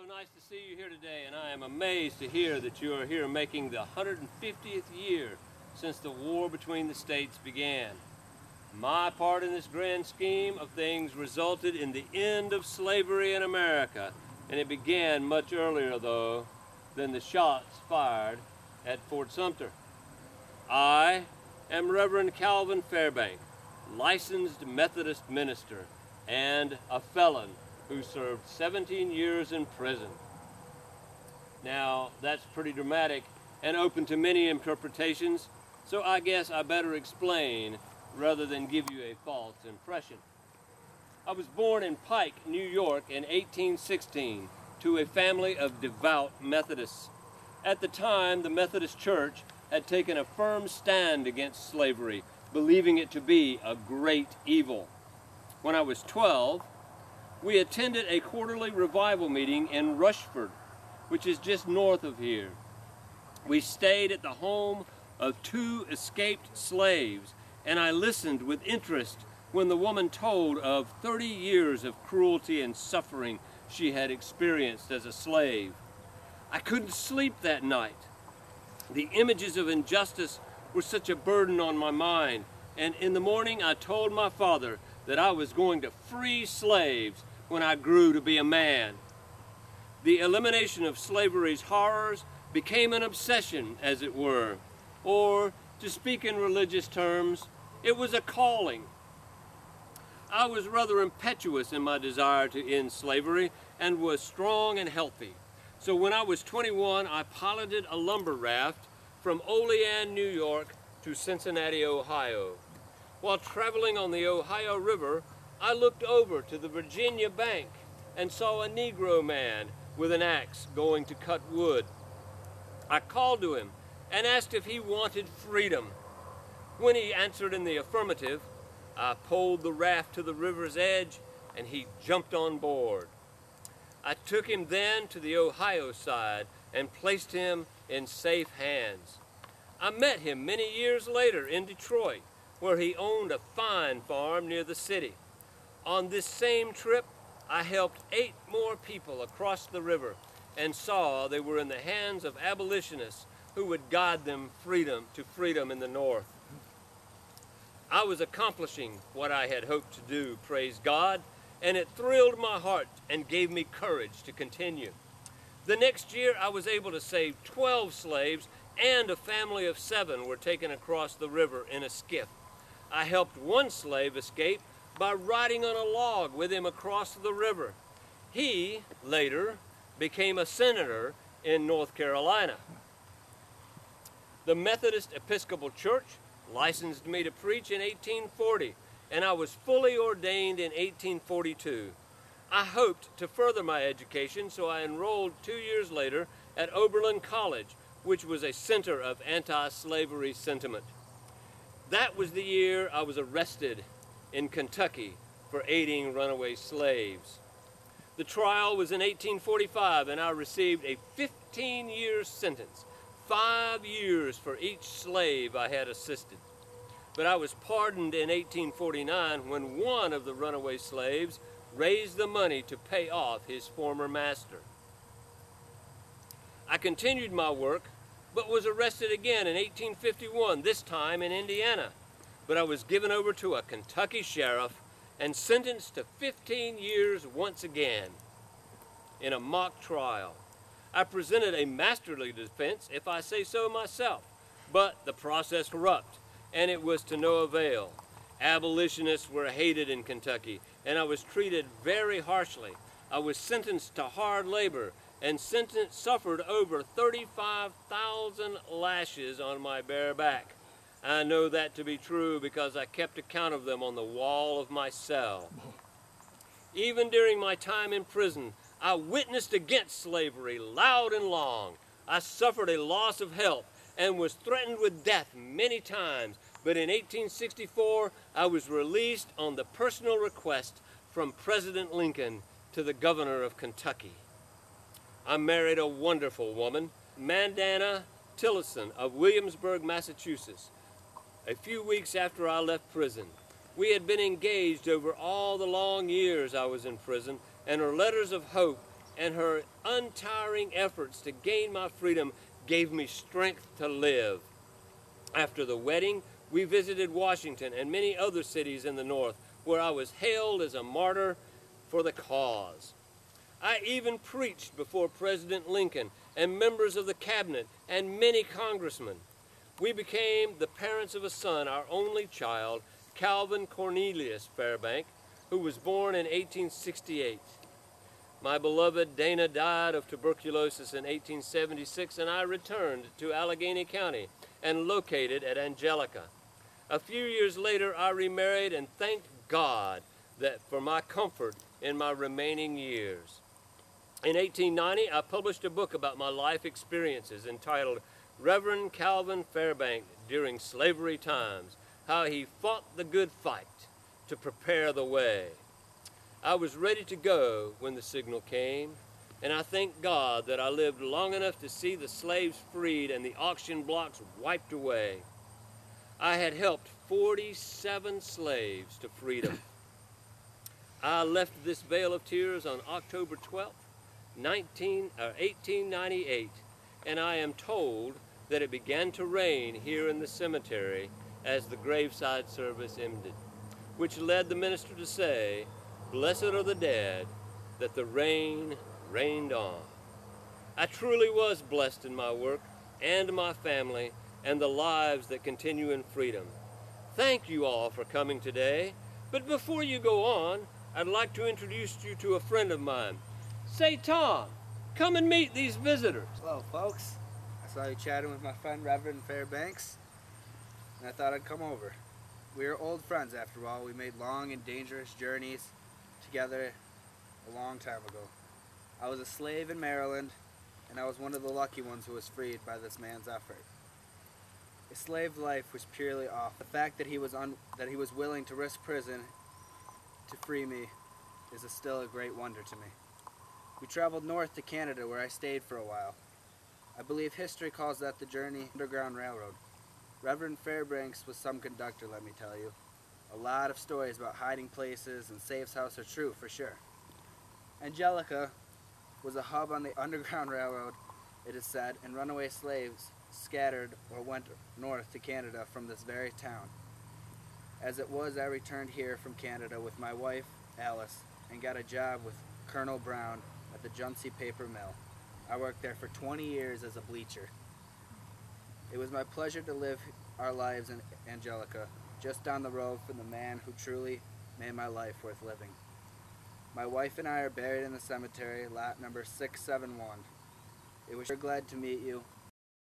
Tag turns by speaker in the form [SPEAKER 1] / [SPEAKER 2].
[SPEAKER 1] so nice to see you here today, and I am amazed to hear that you are here making the 150th year since the war between the states began. My part in this grand scheme of things resulted in the end of slavery in America, and it began much earlier, though, than the shots fired at Fort Sumter. I am Reverend Calvin Fairbank, licensed Methodist minister and a felon who served 17 years in prison. Now, that's pretty dramatic and open to many interpretations, so I guess I better explain rather than give you a false impression. I was born in Pike, New York in 1816 to a family of devout Methodists. At the time, the Methodist Church had taken a firm stand against slavery, believing it to be a great evil. When I was 12, we attended a quarterly revival meeting in Rushford, which is just north of here. We stayed at the home of 2 escaped slaves, and I listened with interest when the woman told of 30 years of cruelty and suffering she had experienced as a slave. I couldn't sleep that night. The images of injustice were such a burden on my mind, and in the morning I told my father that I was going to free slaves when I grew to be a man. The elimination of slavery's horrors became an obsession, as it were, or, to speak in religious terms, it was a calling. I was rather impetuous in my desire to end slavery and was strong and healthy. So when I was 21, I piloted a lumber raft from Olean, New York to Cincinnati, Ohio. While traveling on the Ohio River, I looked over to the Virginia bank and saw a Negro man with an axe going to cut wood. I called to him and asked if he wanted freedom. When he answered in the affirmative, I pulled the raft to the river's edge and he jumped on board. I took him then to the Ohio side and placed him in safe hands. I met him many years later in Detroit, where he owned a fine farm near the city. On this same trip, I helped 8 more people across the river and saw they were in the hands of abolitionists who would guide them to freedom in the North. I was accomplishing what I had hoped to do, praise God, and it thrilled my heart and gave me courage to continue. The next year, I was able to save 12 slaves, and a family of 7 were taken across the river in a skiff. I helped 1 slave escape by riding on a log with him across the river. He, later, became a senator in North Carolina. The Methodist Episcopal Church licensed me to preach in 1840, and I was fully ordained in 1842. I hoped to further my education, so I enrolled 2 years later at Oberlin College, which was a center of anti-slavery sentiment. That was the year I was arrested in Kentucky for aiding runaway slaves. The trial was in 1845, and I received a 15-year sentence, 5 years for each slave I had assisted. But I was pardoned in 1849 when one of the runaway slaves raised the money to pay off his former master. I continued my work, but was arrested again in 1851, this time in Indiana. But I was given over to a Kentucky sheriff and sentenced to 15 years once again. In a mock trial, I presented a masterly defense, if I say so myself, but the process corrupt, and it was to no avail. Abolitionists were hated in Kentucky, and I was treated very harshly. I was sentenced to hard labor and suffered over 35,000 lashes on my bare back. I know that to be true because I kept account of them on the wall of my cell. Even during my time in prison, I witnessed against slavery loud and long. I suffered a loss of health and was threatened with death many times, but in 1864, I was released on the personal request from President Lincoln to the governor of Kentucky. I married a wonderful woman, Mandana Tillotson of Williamsburg, Massachusetts. A few weeks after I left prison, we had been engaged over all the long years I was in prison, and her letters of hope and her untiring efforts to gain my freedom gave me strength to live. After the wedding, we visited Washington and many other cities in the North, where I was hailed as a martyr for the cause. I even preached before President Lincoln and members of the cabinet and many congressmen. We became the parents of a son, our only child, Calvin Cornelius Fairbank, who was born in 1868. My beloved Dana died of tuberculosis in 1876, and I returned to Allegheny County and located at Angelica. A few years later, I remarried and thanked God for my comfort in my remaining years. In 1890, I published a book about my life experiences entitled Reverend Calvin Fairbank During Slavery Times, How He Fought the Good Fight to Prepare the Way. I was ready to go when the signal came, and I thank God that I lived long enough to see the slaves freed and the auction blocks wiped away. I had helped 47 slaves to freedom. I left this vale of tears on October 12th, 1898, and I am told that it began to rain here in the cemetery as the graveside service ended, which led the minister to say, "Blessed are the dead, that the rain rained on." I truly was blessed in my work and my family and the lives that continue in freedom. Thank you all for coming today, but before you go on, I'd like to introduce you to a friend of mine. Say, Tom, come and meet these visitors.
[SPEAKER 2] Hello, folks. I saw you chatting with my friend Reverend Fairbanks, and I thought I'd come over. We are old friends after all. We made long and dangerous journeys together a long time ago. I was a slave in Maryland, and I was one of the lucky ones who was freed by this man's effort. His slave life was purely awful. The fact that he was willing to risk prison to free me is still a great wonder to me. We traveled north to Canada, where I stayed for a while. I believe history calls that the journey Underground Railroad. Reverend Fairbanks was some conductor, let me tell you. A lot of stories about hiding places and Safe's house are true, for sure. Angelica was a hub on the Underground Railroad, it is said, and runaway slaves scattered or went north to Canada from this very town. As it was, I returned here from Canada with my wife, Alice, and got a job with Colonel Brown at the Junsey Paper Mill. I worked there for 20 years as a bleacher. It was my pleasure to live our lives in Angelica, just down the road from the man who truly made my life worth living. My wife and I are buried in the cemetery, lot number 671. It was sure glad to meet you,